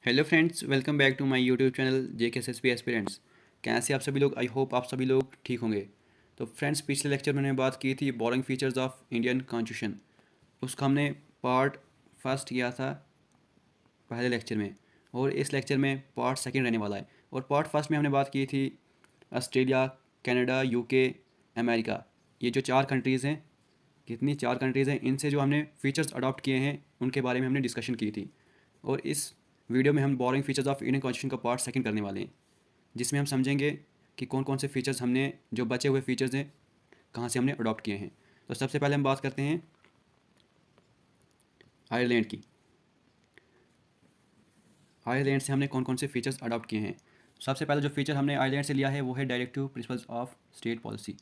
Hello friends, welcome back to my YouTube channel JKSSB aspirants. कैसे आप सभी लोग? आई होप आप सभी लोग ठीक होंगे। तो फ्रेंड्स, पिछले लेक्चर में मैंने बात की थी boring features of Indian constitution. उसका हमने पार्ट फर्स्ट किया था पहले लेक्चर में, और इस लेक्चर में पार्ट सेकंड रहने वाला है। और पार्ट फर्स्ट में हमने बात की थी ऑस्ट्रेलिया, कनाडा, यूके, अमेरिका। ये जो चार कंट्रीज़ हैं, कितनी चार कंट्रीज़ हैं, इनसे जो हमने फीचर्स अडॉप्ट किए हैं उनके बारे में हमने डिस्कशन की थी। और इस वीडियो में हम boring features of Indian constitution का पार्ट सेकंड करने वाले हैं, जिसमें हम समझेंगे कि कौन कौन से फीचर्स हमने, जो बचे हुए फीचर्स हैं, कहाँ से हमने अडॉप्ट किए हैं। तो सबसे पहले हम बात करते हैं आयरलैंड की। आयरलैंड से हमने कौन कौन से फीचर्स अडॉप्ट किए हैं। सबसे पहले जो फीचर हमने आयरलैंड से लिया है वो है directive principles of state policy,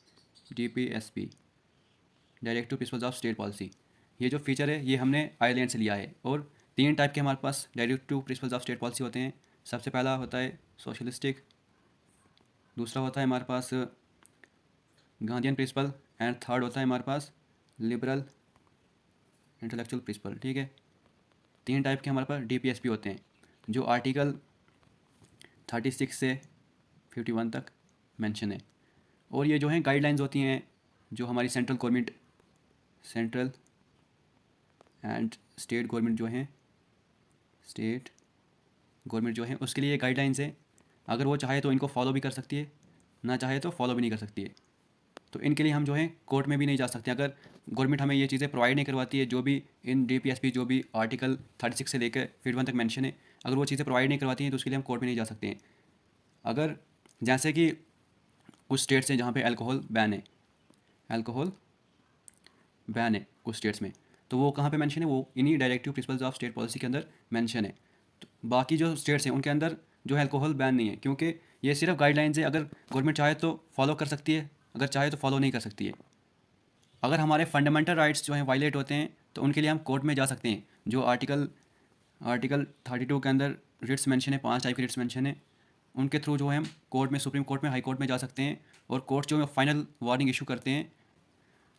DPSP, directive principles of state policy. ये जो फीचर है ये हमने आयरलैंड से लिया है। और तीन टाइप के हमारे पास directive principles of state policy होते हैं। सबसे पहला होता है सोशलिस्टिक, दूसरा होता है हमारे पास गांधीयन प्रिंसिपल, एंड थर्ड होता है हमारे पास लिबरल इंटेलेक्चुअल प्रिंसिपल। ठीक है, तीन टाइप के हमारे पास DPSP होते हैं, जो आर्टिकल 36 से 51 तक मेंशन है। और ये जो हैं गाइडलाइंस होती हैं जो हमारी central government, central and state government जो हैं, स्टेट गवर्नमेंट जो है उसके लिए गाइडलाइंस है। अगर वो चाहे तो इनको फॉलो भी कर सकती है, ना चाहे तो फॉलो भी नहीं कर सकती है। तो इनके लिए हम जो है कोर्ट में भी नहीं जा सकते अगर गवर्नमेंट हमें ये चीज़ें प्रोवाइड नहीं करवाती है। जो भी इन DPSP, जो भी आर्टिकल 36 से लेकर 51 तक मेंशन है, अगर वो चीज़ें प्रोवाइड नहीं करवाती हैं तो उसके लिए हम कोर्ट में नहीं जा सकते हैं। अगर जैसे कि कुछ स्टेट्स हैं जहाँ पे अल्कोहल बैन है, अल्कोहल बैन है कुछ स्टेट्स में, तो वो कहाँ पे मेंशन है? वो इन्हीं directive principles of state policy के अंदर मेंशन है। तो बाकी जो स्टेट्स हैं उनके अंदर जो है अल्कोहल बैन नहीं है, क्योंकि ये सिर्फ गाइडलाइंस है। अगर गवर्नमेंट चाहे तो फॉलो कर सकती है, अगर चाहे तो फॉलो नहीं कर सकती है। अगर हमारे फंडामेंटल राइट्स जो हैं वायलेट होते हैं तो उनके लिए हम कोर्ट में जा सकते हैं। जो आर्टिकल 32 के अंदर रिट्स मेंशन है, 5 टाइप के रिट्स मेंशन है, उनके थ्रू जो है हम कोर्ट में, सुप्रीम कोर्ट में, हाई कोर्ट में जा सकते हैं, और कोर्ट जो फाइनल वार्निंग इशू करते हैं।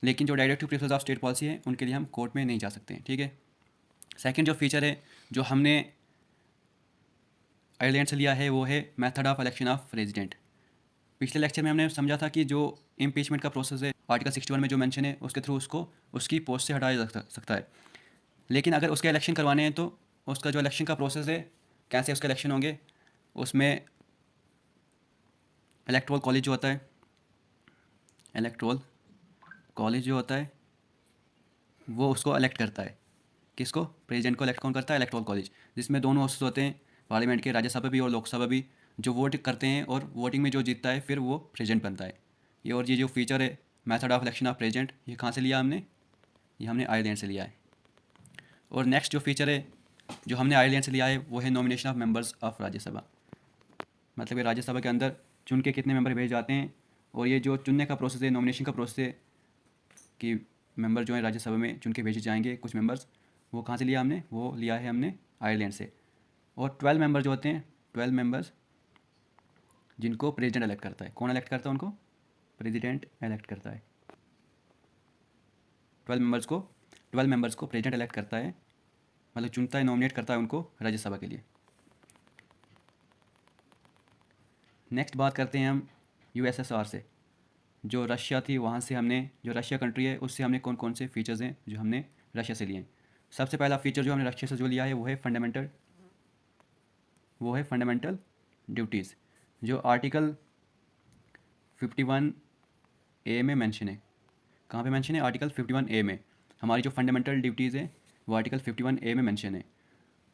लेकिन जो directive principles of state policy है उनके लिए हम कोर्ट में नहीं जा सकते हैं। ठीक है, सेकंड जो फीचर है जो हमने आयरलैंड से लिया है वो है method of election of president. पिछले लेक्चर में हमने समझा था कि जो इम्पीचमेंट का प्रोसेस है आर्टिकल 61 में जो मेंशन है उसके थ्रू उसको उसकी पोस्ट से हटाया जा सकता है। लेकिन अगर उसके इलेक्शन करवाने हैं तो उसका जो इलेक्शन का प्रोसेस है, कैसे उसके इलेक्शन होंगे, उसमें इलेक्टोरल कॉलेज जो होता है, इलेक्टोरल कॉलेज जो होता है वो उसको इलेक्ट करता है। किसको? प्रेसिडेंट को इलेक्ट कौन करता है? इलेक्टोरल कॉलेज, जिसमें दोनों हाउसेस होते हैं, पार्लियामेंट के, राज्यसभा भी और लोकसभा भी, जो वोट करते हैं, और वोटिंग में जो जीतता है फिर वो प्रेसिडेंट बनता है। ये, और ये जो फीचर है method of election of president, ये कहाँ से लिया हमने? ये हमने आयरलैंड से लिया है। और नेक्स्ट जो फीचर है जो हमने आयरलैंड से लिया है वो है nomination of members of Rajya Sabha. मतलब ये राज्यसभा के अंदर चुन के कितने मेंबर भेजे जाते हैं, और ये जो चुनने का प्रोसेस है, नॉमिनेशन का प्रोसेस है कि मेंबर जो है राज्यसभा में चुन के भेजे जाएंगे कुछ मेंबर्स, वो कहाँ से लिया हमने? वो लिया है हमने आयरलैंड से। और 12 मेंबर जो होते हैं, 12 मेंबर्स जिनको प्रेसिडेंट इलेक्ट करता है। कौन इलेक्ट करता है उनको? प्रेसिडेंट इलेक्ट करता है। 12 मेंबर्स को प्रेसिडेंट इलेक्ट करता है, मतलब चुनता है, नॉमिनेट करता है उनको राज्यसभा के लिए। नेक्स्ट बात करते हैं हम USSR से, जो रशिया थी वहाँ से हमने, जो रशिया कंट्री है उससे हमने कौन कौन से फीचर्स हैं जो हमने रशिया से लिए हैं। सबसे पहला फीचर जो हमने रशिया से जो लिया है वो है फंडामेंटल ड्यूटीज़, जो आर्टिकल 51A में मेंशन है। कहाँ पे मेंशन है? आर्टिकल 51A में। हमारी जो फंडामेंटल ड्यूटीज़ है वो आर्टिकल 51A में मेंशन है।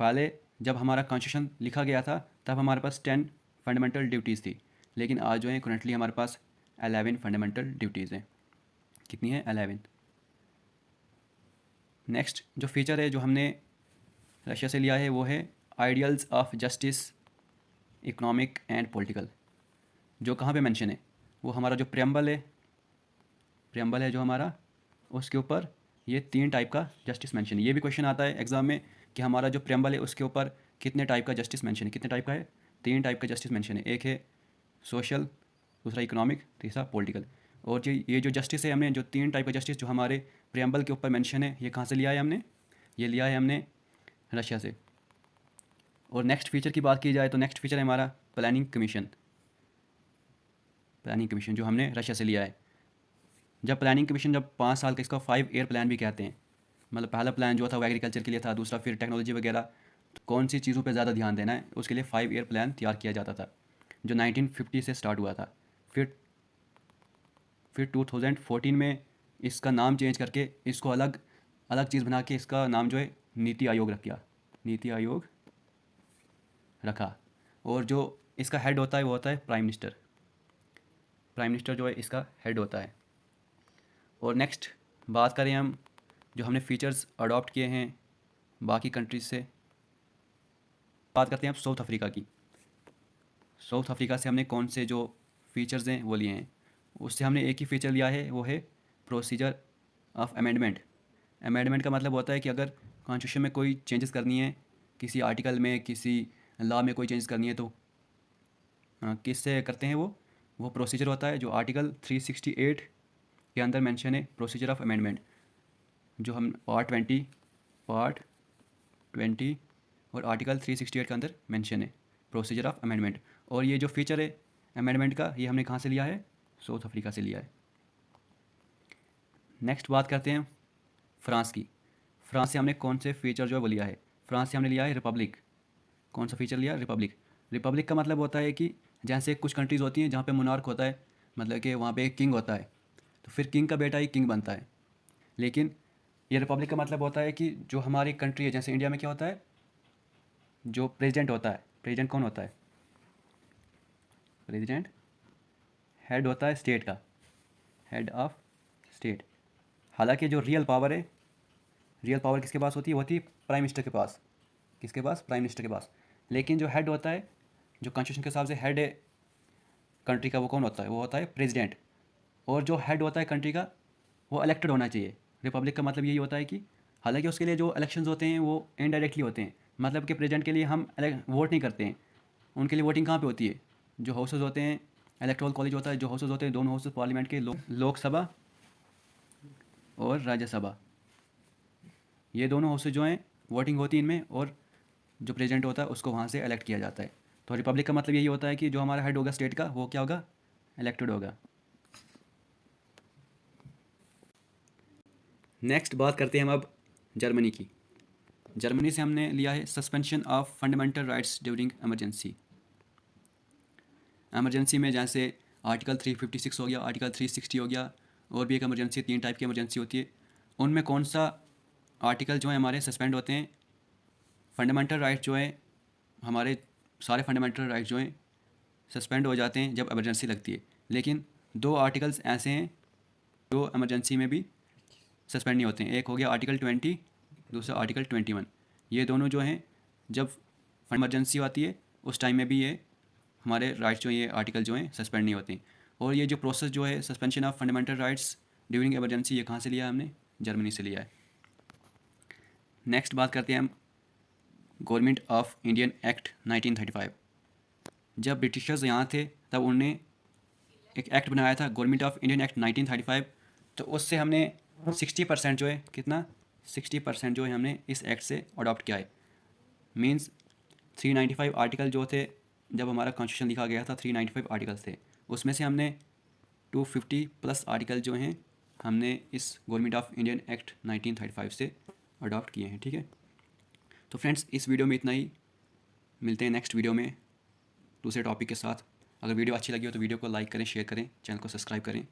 पहले जब हमारा कॉन्स्टिट्यूशन लिखा गया था तब हमारे पास 10 फंडामेंटल ड्यूटीज़ थी, लेकिन आज जो है करंटली हमारे पास 11 फंडामेंटल ड्यूटीज़ हैं। कितनी है? 11। नेक्स्ट जो फीचर है जो हमने रशिया से लिया है वो है ideals of justice, economic and political. जो कहाँ पे मेंशन है? वो हमारा जो प्रेम्बल है जो हमारा, उसके ऊपर ये 3 टाइप का जस्टिस मेंशन है। ये भी क्वेश्चन आता है एग्जाम में कि हमारा जो प्रेम्बल है उसके ऊपर कितने टाइप का जस्टिस मेंशन है। कितने टाइप का है? 3 टाइप का जस्टिस मेंशन है। एक है सोशल, दूसरा इकोनॉमिक, तीसरा पॉलिटिकल। और जो ये जो जस्टिस है, हमने जो 3 टाइप का जस्टिस जो हमारे प्रेम्बल के ऊपर मेंशन है, ये कहाँ से लिया है हमने? ये लिया है हमने रशिया से। और नेक्स्ट फीचर की बात की जाए तो नेक्स्ट फीचर है हमारा प्लानिंग कमीशन जो हमने रशिया से लिया है। जब प्लानिंग कमीशन जब 5 साल का, इसका 5 ईयर प्लान भी कहते हैं, मतलब पहला प्लान जो था वो एग्रीकल्चर के लिए था, दूसरा फिर टेक्नोलॉजी वगैरह, तो कौन सी चीज़ों पे ज़्यादा ध्यान देना है उसके लिए 5 ईयर प्लान तैयार किया जाता था, जो 1950 से स्टार्ट हुआ था। फिर 2014 में इसका नाम चेंज करके इसको अलग अलग चीज़ बना के इसका नाम जो है नीति आयोग रखा। और जो इसका हेड होता है वो होता है प्राइम मिनिस्टर जो है इसका हेड होता है। और नेक्स्ट बात करें हम जो हमने फ़ीचर्स अडॉप्ट किए हैं बाकी कंट्रीज से, बात करते हैं अब साउथ अफ्रीका की। साउथ अफ्रीका से हमने कौन से जो फ़ीचर्स हैं वो लिए हैं। उससे हमने एक ही फ़ीचर लिया है, वो है प्रोसीजर ऑफ अमेंडमेंट। अमेंडमेंट का मतलब होता है कि अगर कॉन्स्टिट्यूशन में कोई चेंजेस करनी है, किसी आर्टिकल में, किसी लॉ में कोई चेंज करनी है, तो किससे करते हैं वो प्रोसीजर होता है जो आर्टिकल 368 के अंदर मेंशन है, प्रोसीजर ऑफ अमेंडमेंट, जो हम पार्ट 20 और आर्टिकल 368 के अंदर मेंशन है प्रोसीजर ऑफ अमेंडमेंट। और ये जो फीचर है अमेंडमेंट का, ये हमने कहाँ से लिया है? साउथ अफ्रीका से लिया है। नेक्स्ट बात करते हैं फ्रांस की। फ्रांस से हमने कौन से फीचर जो है वो लिया है? फ्रांस से हमने लिया है रिपब्लिक। कौन सा फीचर लिया? रिपब्लिक का मतलब होता है कि जैसे कुछ कंट्रीज़ होती हैं जहाँ पे मोनार्क होता है, मतलब कि वहाँ पे एक किंग होता है, तो फिर किंग का बेटा ही किंग बनता है। लेकिन ये रिपब्लिक का मतलब होता है कि जो हमारी कंट्री है, जैसे इंडिया में क्या होता है, जो प्रेसिडेंट होता है, प्रेसिडेंट कौन होता है? प्रेसिडेंट हेड होता है स्टेट का, हेड ऑफ स्टेट। हालांकि जो रियल पावर किसके पास होती है? वो होती है प्राइम मिनिस्टर के पास। किसके पास? प्राइम मिनिस्टर के पास। लेकिन जो हेड होता है, जो कॉन्स्टिट्यूशन के हिसाब से हेड है कंट्री का, वो कौन होता है? वो होता है प्रेसिडेंट। और जो हेड होता है कंट्री का, वो इलेक्टेड होना चाहिए। रिपब्लिक का मतलब यही होता है कि हालांकि उसके लिए जो इलेक्शंस होते हैं वो इनडायरेक्टली होते हैं, मतलब कि प्रेसिडेंट के लिए हम वोट नहीं करते हैं। उनके लिए वोटिंग कहाँ पे होती है? जो हाउसेज होते हैं, इलेक्टोरल कॉलेज होता है, जो हाउसेज होते हैं, दोनों हाउसेज पार्लियामेंट के, लोकसभा और राज्यसभा, ये दोनों हाउसेज जो हैं वोटिंग होती है इनमें, और जो प्रेसिडेंट होता है उसको वहाँ से इलेक्ट किया जाता है। तो रिपब्लिक का मतलब यही होता है कि जो हमारा हेड होगा स्टेट का, वो क्या होगा? इलेक्टेड होगा। नेक्स्ट बात करते हैं हम अब जर्मनी की। जर्मनी से हमने लिया है suspension of fundamental rights during emergency में, जैसे आर्टिकल 356 हो गया, आर्टिकल 360 हो गया, और भी एक इमरजेंसी, 3 टाइप की इमरजेंसी होती है। उनमें कौन सा आर्टिकल जो है हमारे सस्पेंड होते हैं? फंडामेंटल राइट जो है हमारे, सारे फंडामेंटल राइट जो हैं सस्पेंड हो जाते हैं जब इमरजेंसी लगती है। लेकिन 2 आर्टिकल्स ऐसे हैं जो इमरजेंसी में भी सस्पेंड नहीं होते हैं। एक हो गया आर्टिकल 20, दूसरा आर्टिकल 21। ये दोनों जो हैं जब इमरजेंसी आती है उस टाइम में भी ये हमारे राइट्स जो ये आर्टिकल जो हैं सस्पेंड नहीं होते हैं। और ये जो प्रोसेस जो है suspension of fundamental rights during emergency, ये कहाँ से लिया है? हमने जर्मनी से लिया है। नेक्स्ट बात करते हैं हम गवर्नमेंट ऑफ इंडियन एक्ट 1935। जब ब्रिटिशर्स यहाँ थे तब उन्होंने एक एक्ट बनाया था, गवर्नमेंट ऑफ इंडियन एक्ट 1935। तो उससे हमने 60% जो है, कितना? 60% जो है हमने इस एक्ट से अडॉप्ट किया है। मींस 395 आर्टिकल जो थे, जब हमारा कॉन्स्टिट्यूशन लिखा गया था 395 आर्टिकल्स थे, उसमें से हमने 250+ आर्टिकल जो हैं हमने इस गवर्नमेंट ऑफ इंडियन एक्ट 1935 से अडॉप्ट किए हैं। ठीक है, तो फ्रेंड्स इस वीडियो में इतना ही। मिलते हैं नेक्स्ट वीडियो में दूसरे टॉपिक के साथ। अगर वीडियो अच्छी लगी हो तो वीडियो को लाइक करें, शेयर करें, चैनल को सब्सक्राइब करें।